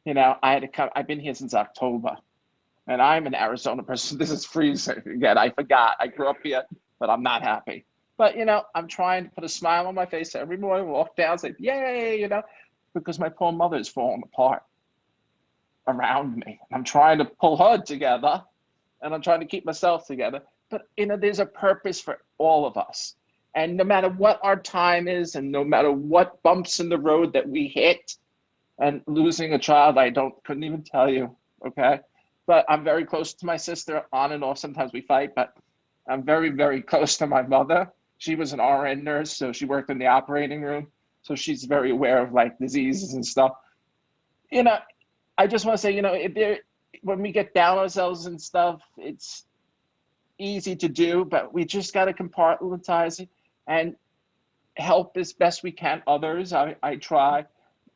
C: I've been here since October, and I'm an Arizona person. This is freezing again. I forgot. I grew up here, but I'm not happy. But, I'm trying to put a smile on my face every morning, walk down, say, yay, because my poor mother is falling apart around me. I'm trying to pull her together, and I'm trying to keep myself together. But, there's a purpose for all of us. And no matter what our time is, and no matter what bumps in the road that we hit, and losing a child, couldn't even tell you, okay? But I'm very close to my sister, on and off. Sometimes we fight, but I'm very, very close to my mother. She was an RN nurse, so she worked in the operating room. So she's very aware of diseases and stuff. I just want to say, when we get down ourselves and stuff, it's easy to do, but we just got to compartmentalize it and help as best we can others. I try.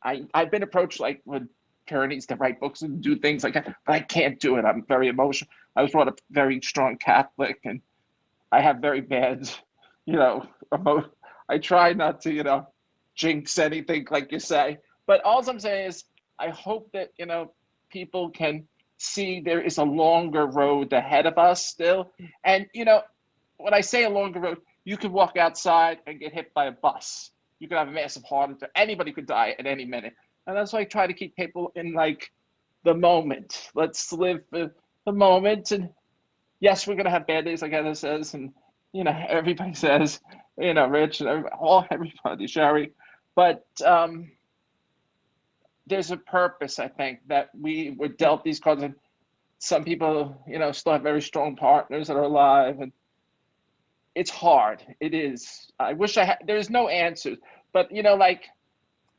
C: I've been approached with attorneys to write books and do things like that, but I can't do it. I'm very emotional. I was brought up very strong Catholic, and I have very bad, I try not to, jinx anything like you say. But all I'm saying is I hope that, people can see there is a longer road ahead of us still. And, when I say a longer road, you could walk outside and get hit by a bus. You could have a massive heart attack. Anybody could die at any minute. And that's why I try to keep people in the moment. Let's live the moment. And yes, we're going to have bad days, like Heather says. And, everybody says, Rich and everybody, Sherry. But there's a purpose, I think, that we were dealt these cards, and some people, you know, still have very strong partners that are alive, and it's hard. It is. I wish I had, there's no answers, but you know, like,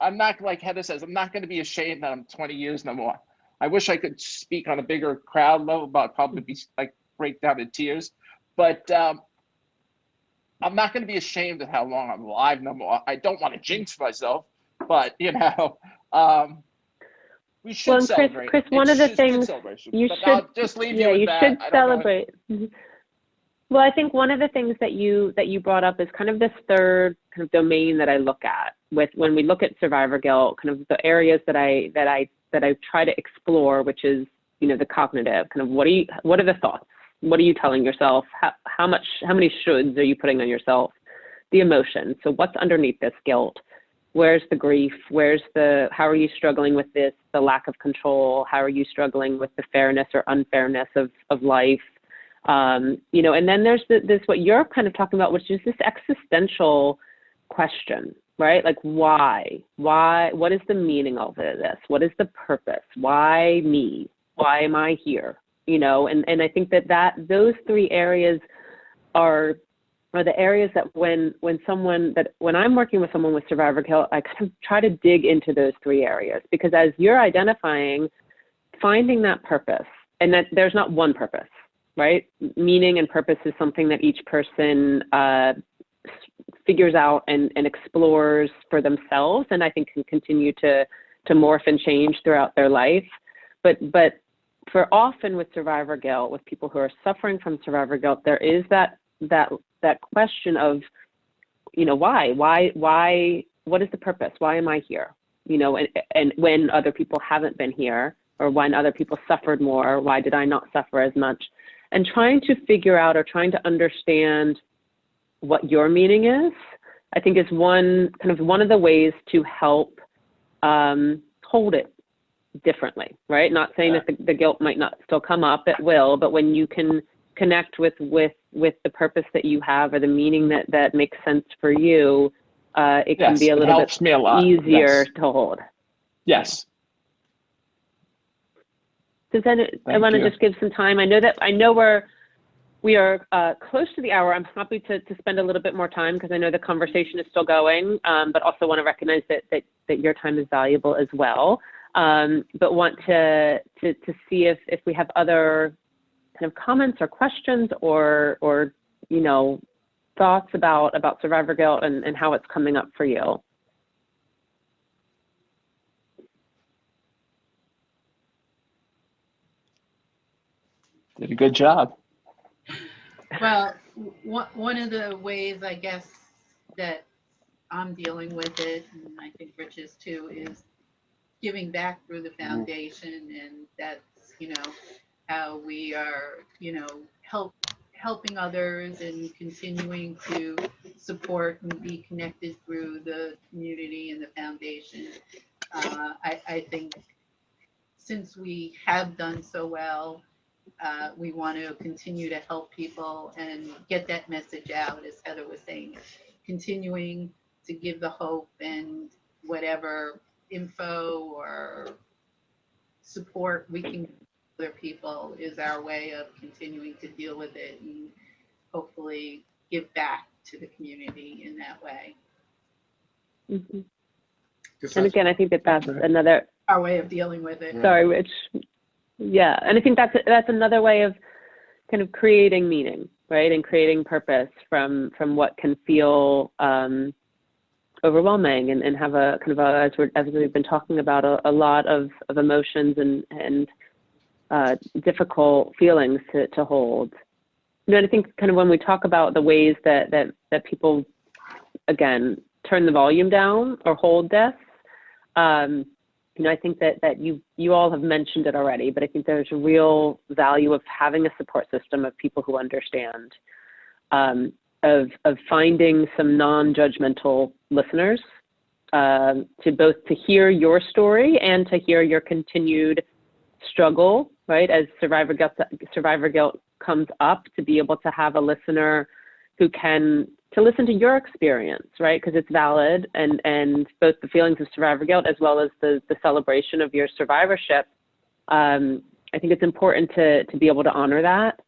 C: I'm not, like Heather says, I'm not going to be ashamed that I'm 20 years no more. I wish I could speak on a bigger crowd level, but I'd probably be like break down in tears. But I'm not going to be ashamed of how long I'm alive no more. I don't want to jinx myself, but you know, we should
B: Well, and
C: celebrate.
B: Chris, one of the things you should,
C: I'll just leave you
B: yeah,
C: with
B: you
C: that.
B: should
C: I don't know.
B: celebrate. Well, I think one of the things that you brought up is kind of this third kind of domain that I look at with when we look at survivor guilt, kind of the areas that I try to explore, which is, you know, the cognitive, kind of what are the thoughts? What are you telling yourself? How many shoulds are you putting on yourself? The emotion. So what's underneath this guilt? Where's the grief? How are you struggling with this, the lack of control? How are you struggling with the fairness or unfairness of life? You know, and then there's this, what you're kind of talking about, which is this existential question, right? Like, why, what is the meaning of this? What is the purpose? Why me? Why am I here? You know, and I think that those three areas are the areas that when I'm working with someone with survivor guilt, I kind of try to dig into those three areas, because as you're identifying, finding that purpose, and that there's not one purpose, right? Meaning and purpose is something that each person figures out and explores for themselves, and I think can continue to morph and change throughout their life. But for often with survivor guilt, with people who are suffering from survivor guilt, there is that question of, you know, why, what is the purpose? Why am I here? You know, and when other people haven't been here, or when other people suffered more, why did I not suffer as much? And trying to figure out or trying to understand what your meaning is, I think is one of the ways to help hold it differently, right? Not saying that the guilt might not still come up, it will, but when you can connect with the purpose that you have, or the meaning that makes sense for you, it can be a little bit easier to hold.
C: Yes.
B: So then I want to just give some time. I know we are close to the hour. I'm happy to spend a little bit more time, because I know the conversation is still going, but also want to recognize that your time is valuable as well. But want to see if we have other kind of comments or questions or you know, thoughts about survivor guilt and how it's coming up for you.
C: Did a good job.
E: Well, one of the ways, I guess, that I'm dealing with it, and I think Rich is too, is giving back through the foundation. And that's, you know, how we are, you know, helping others and continuing to support and be connected through the community and the foundation. I think since we have done so well, we want to continue to help people and get that message out, as Heather was saying, continuing to give the hope, and whatever info or support we can give other people is our way of continuing to deal with it and hopefully give back to the community in that way.
B: Mm-hmm. And again, I think that's another
E: our way of dealing with it.
B: Sorry, Rich. Yeah, and I think that's another way of kind of creating meaning, right, and creating purpose from what can feel overwhelming and have a kind of as we've been talking about, a lot of emotions and difficult feelings to hold. You know, and I think kind of when we talk about the ways that people, again, turn the volume down or hold this, you know, I think that you all have mentioned it already, but I think there's a real value of having a support system of people who understand, of finding some non-judgmental listeners, to hear your story and to hear your continued struggle, right? As survivor guilt comes up, to be able to have a listener who can to listen to your experience, right? Because it's valid, and both the feelings of survivor guilt as well as the celebration of your survivorship. I think it's important to be able to honor that.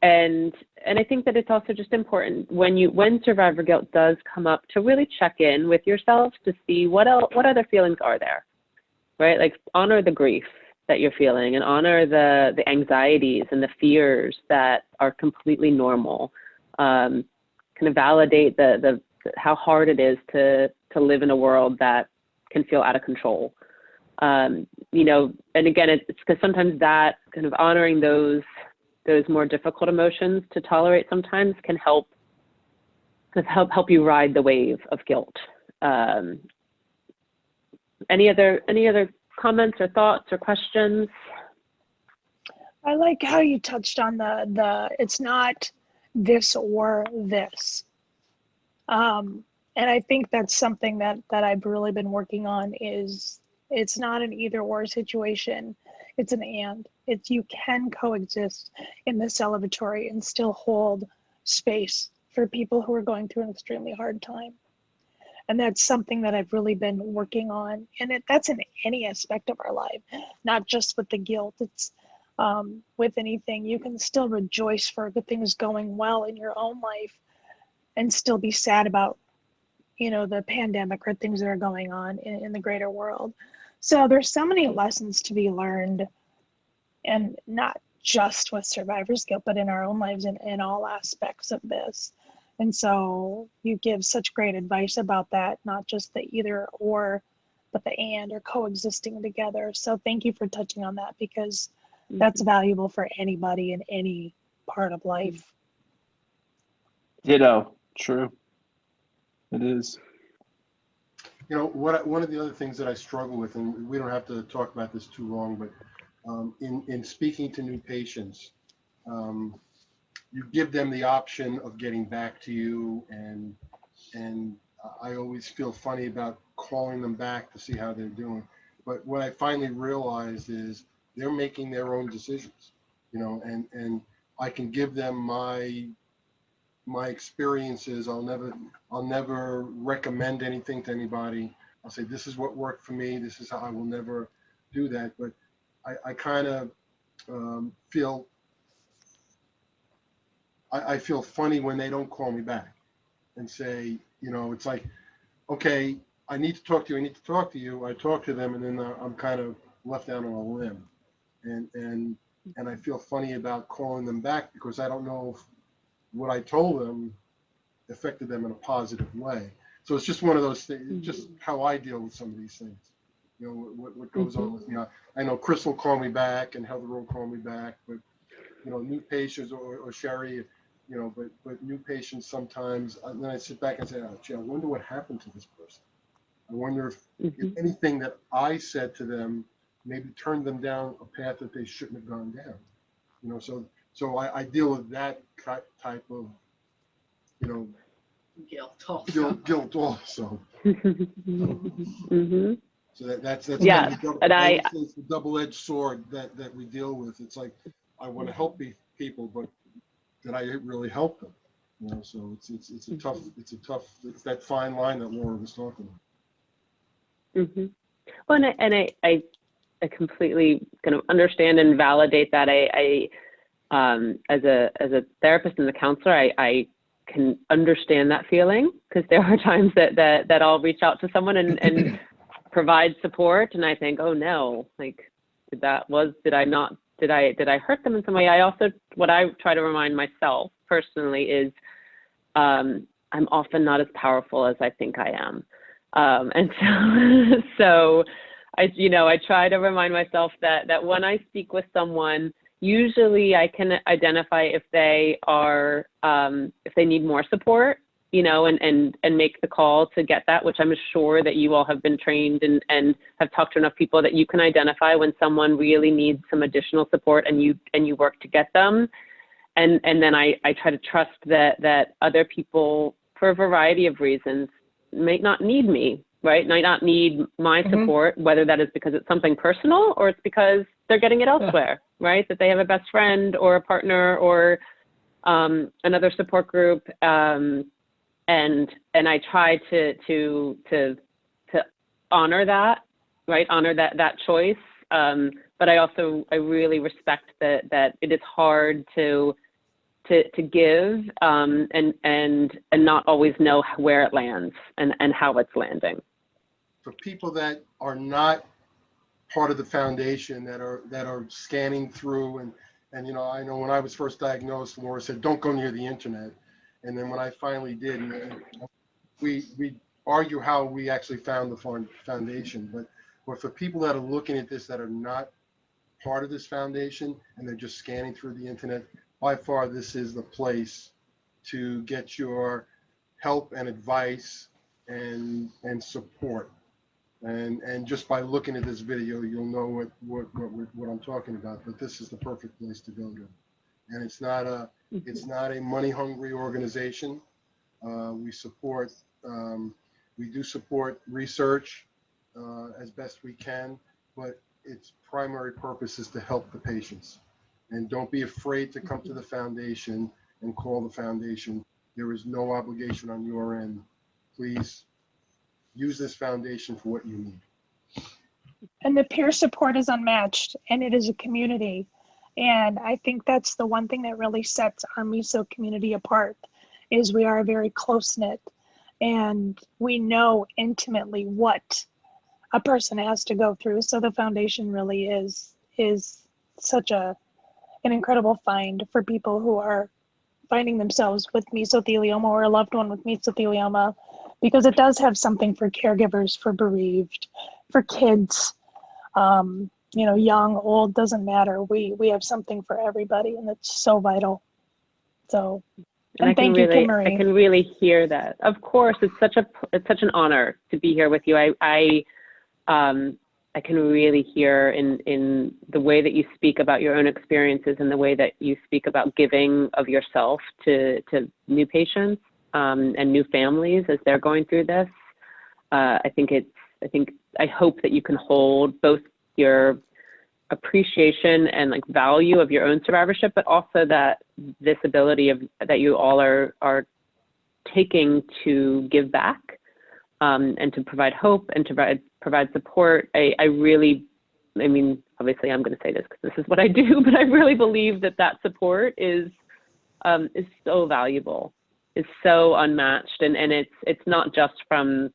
B: And I think that it's also just important when survivor guilt does come up to really check in with yourself to see what other feelings are there, right? Like honor the grief that you're feeling and honor the anxieties and the fears that are completely normal. Kind of validate the how hard it is to live in a world that can feel out of control. You know, and again, it's because sometimes that kind of honoring those more difficult emotions to tolerate sometimes can help you ride the wave of guilt. Any other comments or thoughts or questions?
G: I like how you touched on the it's not this or this. And I think that's something that I've really been working on is it's not an either or situation. It's an and. It's you can coexist in the celebratory and still hold space for people who are going through an extremely hard time. And that's something that I've really been working on. And that's in any aspect of our life, not just with the guilt. It's with anything. You can still rejoice for good things going well in your own life and still be sad about, you know, the pandemic or things that are going on in the greater world. So there's so many lessons to be learned, and not just with survivor's guilt, but in our own lives and in all aspects of this. And so you give such great advice about that, not just the either or, but the and or coexisting together. So thank you for touching on that, because that's valuable for anybody in any part of life.
C: Ditto. True. It is.
D: You know, one of the other things that I struggle with, and we don't have to talk about this too long, but in speaking to new patients, you give them the option of getting back to you, and I always feel funny about calling them back to see how they're doing. But what I finally realized is they're making their own decisions, you know, and I can give them my experiences. I'll never recommend anything to anybody. I'll say, this is what worked for me. This is how I will never do that. But I kind of feel I feel funny when they don't call me back and say, you know, it's like, okay, I need to talk to you. I need to talk to you. I talk to them, and then I'm kind of left out on a limb, and I feel funny about calling them back because I don't know if what I told them affected them in a positive way. So it's just one of those things, just how I deal with some of these things. You know, what goes on with me. I know Chris will call me back and Heather will call me back, but, you know, new patients or Sherry, you know, but new patients sometimes, and then I sit back and say, oh, gee, I wonder what happened to this person. I wonder if anything that I said to them maybe turned them down a path that they shouldn't have gone down. You know, so I deal with that type of, you know,
E: Guilt also.
D: Guilt also. So that's
B: Yes,
D: kind of it's the double-edged sword that we deal with. It's like I want to help people, but did I really help them? You know, so it's a tough it's that fine line that Laura was talking about.
B: Well, and I completely kind of understand and validate that. I as a therapist and a counselor, I can understand that feeling, because there are times that I'll reach out to someone and provide support, and I think, oh no, like did I hurt them in some way? I also, what I try to remind myself personally is I'm often not as powerful as I think I am, and so I try to remind myself that when I speak with someone, usually I can identify if they are if they need more support, you know, and make the call to get that, which I'm sure that you all have been trained and have talked to enough people that you can identify when someone really needs some additional support, and you work to get them. And then I try to trust that other people, for a variety of reasons, might not need me, right? Might not need my support, whether that is because it's something personal or it's because they're getting it elsewhere, right? That they have a best friend or a partner or another support group, and I try to honor that, right? Honor that choice. But I really respect that it is hard to give, and not always know where it lands and how it's landing.
D: For people that are not part of the foundation, that are scanning through, and you know, I know when I was first diagnosed, Laura said, don't go near the internet. And then when I finally did, and we argue how we actually found the foundation, but for people that are looking at this that are not part of this foundation and they're just scanning through the internet, by far this is the place to get your help and advice and support. And just by looking at this video, you'll know what I'm talking about. But this is the perfect place to go to. And it's not a money-hungry organization. We do support research as best we can, but its primary purpose is to help the patients. And don't be afraid to come to the foundation and call the foundation. There is no obligation on your end. Please use this foundation for what you need.
G: And the peer support is unmatched, and it is a community. And I think that's the one thing that really sets our Miso community apart, is we are very close-knit, and we know intimately what a person has to go through. So the foundation really is such an incredible find for people who are finding themselves with mesothelioma or a loved one with mesothelioma, because it does have something for caregivers, for bereaved, for kids, you know, young, old, doesn't matter. We have something for everybody, and it's so vital. So, and thank you, Kim Marie.
B: I can really hear that. Of course, it's such an honor to be here with you. I can really hear in the way that you speak about your own experiences and the way that you speak about giving of yourself to new patients and new families as they're going through this. I hope that you can hold both your appreciation and like value of your own survivorship, but also that this ability that you all are taking to give back and to provide hope and to provide support. I mean, obviously I'm going to say this because this is what I do, but I really believe that support is so valuable, is so unmatched, and it's not just from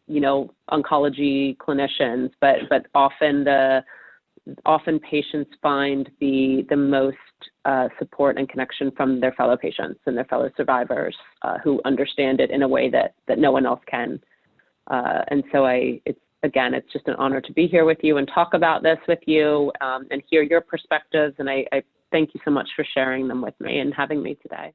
B: you know, oncology clinicians, but often patients find the most support and connection from their fellow patients and their fellow survivors who understand it in a way that no one else can. And so it's just an honor to be here with you and talk about this with you and hear your perspectives. And I thank you so much for sharing them with me and having me today.